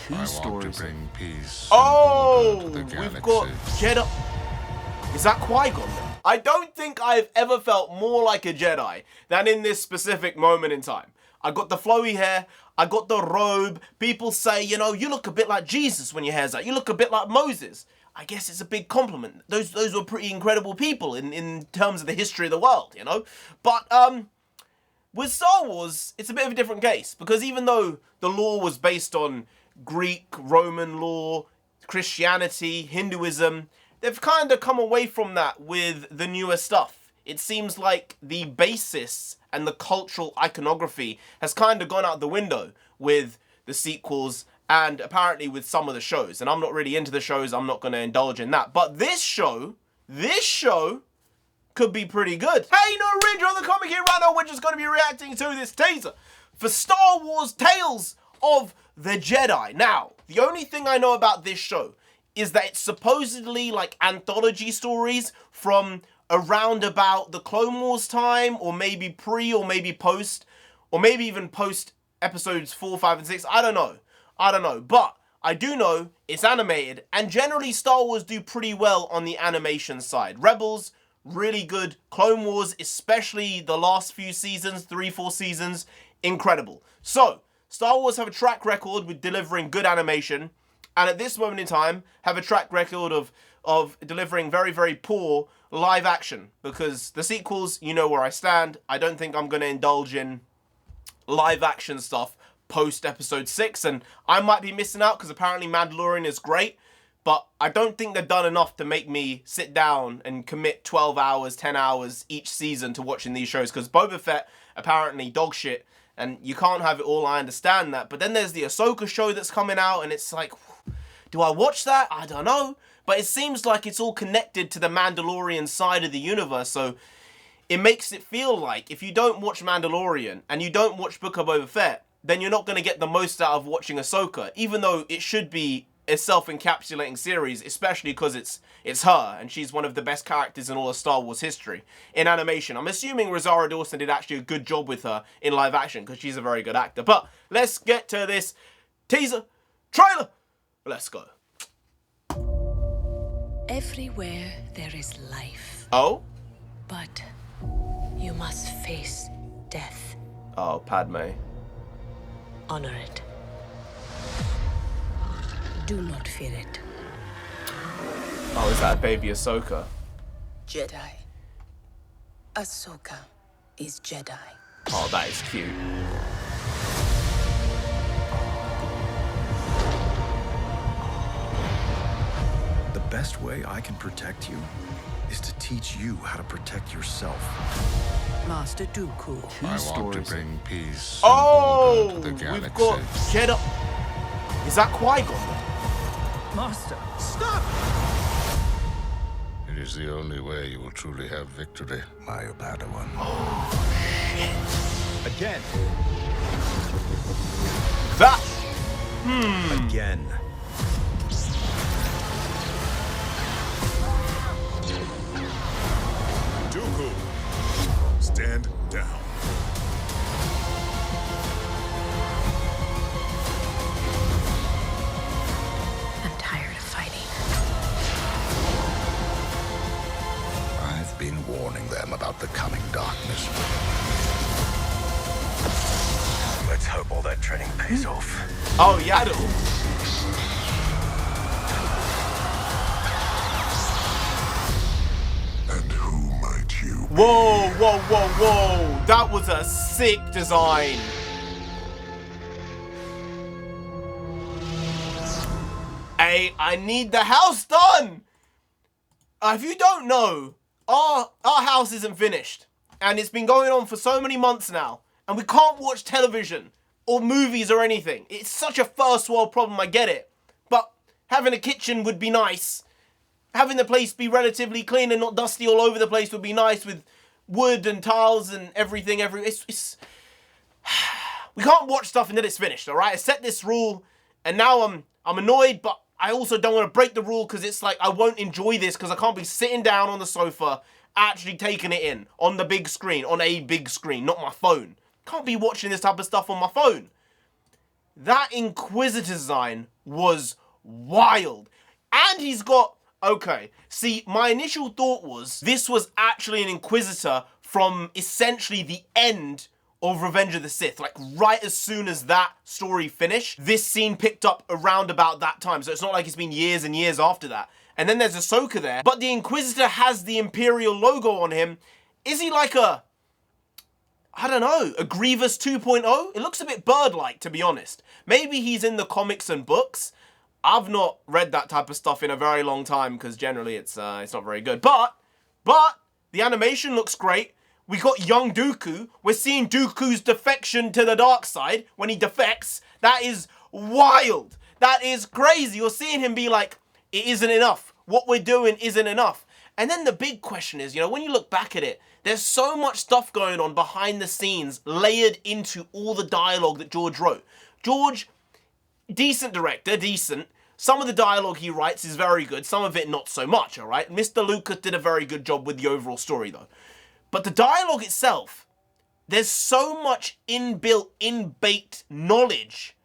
Two stories. Oh, we've got Jedi. Is that Qui-Gon then? I don't think I've ever felt more like a Jedi than in this specific moment in time. I got the flowy hair, I got the robe. People say, you know, you look a bit like Jesus when your hair's out. You look a bit like Moses. I guess it's a big compliment. Those were pretty incredible people in terms of the history of the world, you know? But with Star Wars, it's a bit of a different case, because even though the lore was based on Greek, Roman lore, Christianity, Hinduism, they've kind of come away from that with the newer stuff. It seems like the basis and the cultural iconography has kind of gone out the window with the sequels and apparently with some of the shows. And I'm not really into the shows, I'm not going to indulge in that. But this show could be pretty good. Hey, NarendraTheComic here right now. We're just going to be reacting to this teaser for Star Wars Tales of the Jedi. Now, the only thing I know about this show is that it's supposedly like anthology stories from around about the Clone Wars time, or maybe pre, or maybe post, or maybe even post episodes 4, 5, and 6. I don't know. But I do know it's animated, and generally Star Wars do pretty well on the animation side. Rebels, really good. Clone Wars, especially the last few seasons, 3, 4 seasons, incredible. So, Star Wars have a track record with delivering good animation, and at this moment in time, have a track record of delivering very, very poor live action. Because the sequels, you know where I stand. I don't think I'm going to indulge in live action stuff post episode 6, and I might be missing out because apparently Mandalorian is great, but I don't think they've done enough to make me sit down and commit 12 hours, 10 hours each season to watching these shows, because Boba Fett, apparently dog shit, and you can't have it all, I understand that. But then there's the Ahsoka show that's coming out, and it's like, do I watch that? I don't know. But it seems like it's all connected to the Mandalorian side of the universe, so it makes it feel like if you don't watch Mandalorian and you don't watch Book of Boba Fett, then you're not going to get the most out of watching Ahsoka, even though it should be a self-encapsulating series, especially because it's her, and she's one of the best characters in all of Star Wars history in animation. I'm assuming Rosario Dawson did actually a good job with her in live action, because she's a very good actor. But let's get to this teaser trailer. Let's go. Everywhere there is life. Oh? But you must face death. Oh, Padme. Honor it. Do not fear it. Oh, is that baby Ahsoka? Jedi. Ahsoka is Jedi. Oh, that is cute. The best way I can protect you is to teach you how to protect yourself. Master Dooku. I want to bring peace. Oh, to the we've galaxy. got Jedi. Is that Qui-Gon? Master, stop! It is the only way you will truly have victory. My Padawan. Oh, shit. Again. That. Again. Dooku, stand down. I'm tired of fighting. I've been warning them about the coming darkness. Let's hope all that training pays off. Oh, Yaddle. And who might you be? Whoa, whoa, whoa, whoa. That was a sick design. Hey, I need the house done. If you don't know, our house isn't finished. And it's been going on for so many months now. And we can't watch television or movies or anything. It's such a first world problem, I get it. But having a kitchen would be nice. Having the place be relatively clean and not dusty all over the place would be nice, with wood and tiles and everything. We can't watch stuff until it's finished, all right? I set this rule, and now I'm annoyed, but I also don't want to break the rule, because it's like I won't enjoy this because I can't be sitting down on the sofa actually taking it in on the big screen, on a big screen, not my phone. Can't be watching this type of stuff on my phone. that Inquisitor design was wild. And he's got, okay, see, my initial thought was this was actually an Inquisitor from essentially the end of Revenge of the Sith. Like, right as soon as that story finished, this scene picked up around about that time. So it's not like it's been years and years after that. And then there's Ahsoka there. But the Inquisitor has the Imperial logo on him. Is he like a, I don't know, a Grievous 2.0? It looks a bit bird-like, to be honest. Maybe he's in the comics and books. I've not read that type of stuff in a very long time because generally it's not very good. But the animation looks great. We got young Dooku. We're seeing Dooku's defection to the dark side when he defects. That is wild. That is crazy. You're seeing him be like, it isn't enough. What we're doing isn't enough. And then the big question is, you know, when you look back at it, there's so much stuff going on behind the scenes layered into all the dialogue that George wrote. George, decent director, decent. Some of the dialogue he writes is very good. Some of it not so much, all right? Mr. Lucas did a very good job with the overall story, though. But the dialogue itself, there's so much inbuilt, in-baked knowledge,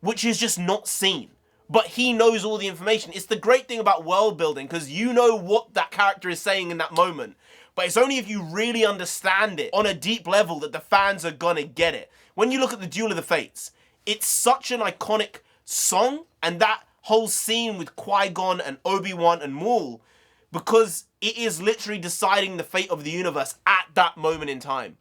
which is just not seen. But he knows all the information. It's the great thing about world building, because you know what that character is saying in that moment. But it's only if you really understand it on a deep level that the fans are gonna get it. When you look at the Duel of the Fates, it's such an iconic song, and that whole scene with Qui-Gon and Obi-Wan and Maul, because it is literally deciding the fate of the universe at that moment in time.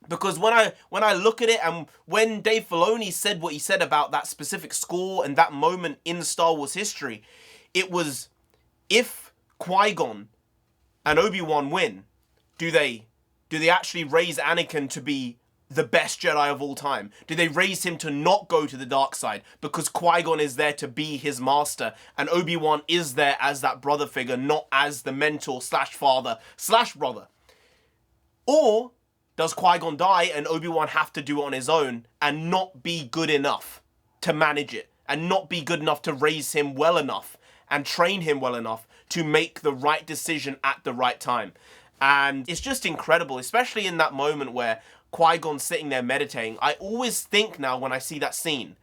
Because when I look at it, and when Dave Filoni said what he said about that specific score and that moment in Star Wars history, it was, if Qui-Gon and Obi-Wan win, do they actually raise Anakin to be the best Jedi of all time? Do they raise him to not go to the dark side because Qui-Gon is there to be his master and Obi-Wan is there as that brother figure, not as the mentor slash father slash brother? Or does Qui-Gon die and Obi-Wan have to do it on his own and not be good enough to manage it and not be good enough to raise him well enough and train him well enough to make the right decision at the right time? And it's just incredible, especially in that moment where Qui-Gon's sitting there meditating. I always think now when I see that scene,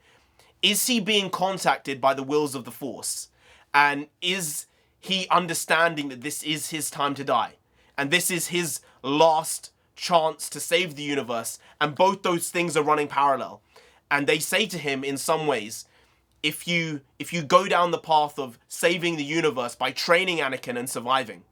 is he being contacted by the wills of the Force? And is he understanding that this is his time to die? And this is his last chance to save the universe? And both those things are running parallel. And they say to him in some ways, if you go down the path of saving the universe by training Anakin and surviving,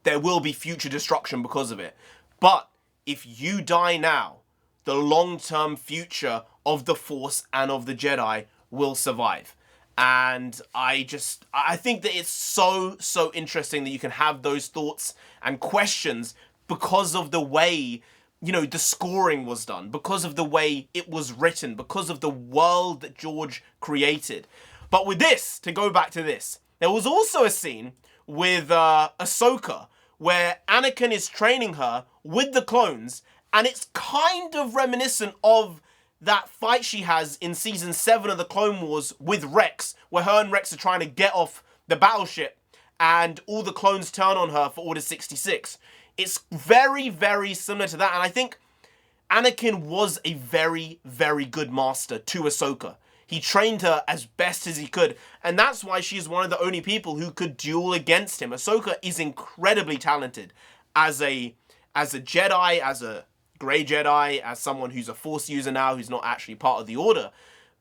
there will be future destruction because of it. But if you die now, the long-term future of the Force and of the Jedi will survive. And I think that it's so interesting that you can have those thoughts and questions because of the way, you know, the scoring was done, because of the way it was written, because of the world that George created. But with this, to go back to this, there was also a scene with Ahsoka where Anakin is training her with the clones, and it's kind of reminiscent of that fight she has in season 7 of the Clone Wars with Rex, where her and Rex are trying to get off the battleship and all the clones turn on her for Order 66. It's very, very similar to that, and I think Anakin was a very, very good master to Ahsoka. He trained her as best as he could, and that's why she's one of the only people who could duel against him. Ahsoka is incredibly talented as a Jedi, as a Grey Jedi, as someone who's a Force user now, who's not actually part of the Order,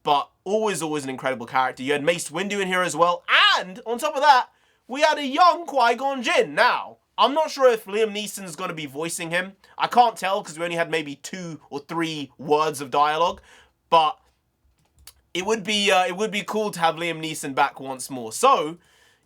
but always an incredible character. You had Mace Windu in here as well, and on top of that, we had a young Qui-Gon Jinn. Now, I'm not sure if Liam Neeson's going to be voicing him. I can't tell because we only had maybe 2 or 3 words of dialogue, but it would be cool to have Liam Neeson back once more. So,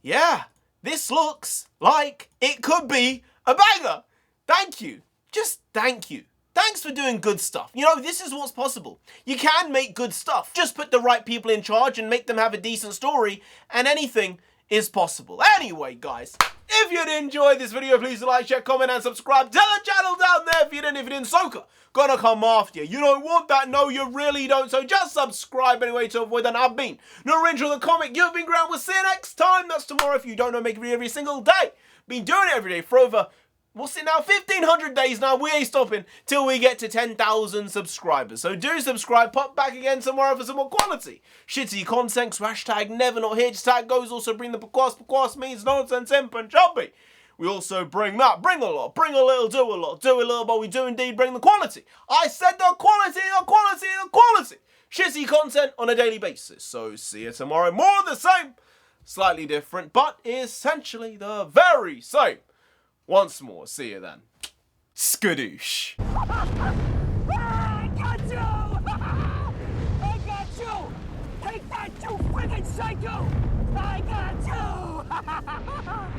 yeah, this looks like it could be a banger. Thank you. Just thank you. Thanks for doing good stuff. You know, this is what's possible. You can make good stuff. Just put the right people in charge and make them have a decent story, and anything is possible. Anyway, guys, if you did enjoy this video, please like, share, comment, and subscribe to the channel down there. If you didn't, Ahsoka gonna come after you. You don't want that. No, you really don't. So just subscribe anyway to avoid that. I've been NarendraTheComic. You've been Grant. We'll see you next time. That's tomorrow. If you don't know, make a video every single day. Been doing it every day for over What's it now? 1,500 days now. We ain't stopping till we get to 10,000 subscribers. So do subscribe. Pop back again tomorrow for some more quality shitty content. So hashtag never not here. Tag goes also bring the pukwas. Pukwas means nonsense in Punjabi. We also bring that. Bring a lot. Bring a little. Do a lot. Do a little. But we do indeed bring the quality. I said the quality. The quality. The quality. Shitty content on a daily basis. So see you tomorrow. More of the same. Slightly different. But essentially the very same. Once more, see you then. Skadoosh. I got you! I got you! Take that, you friggin' psycho!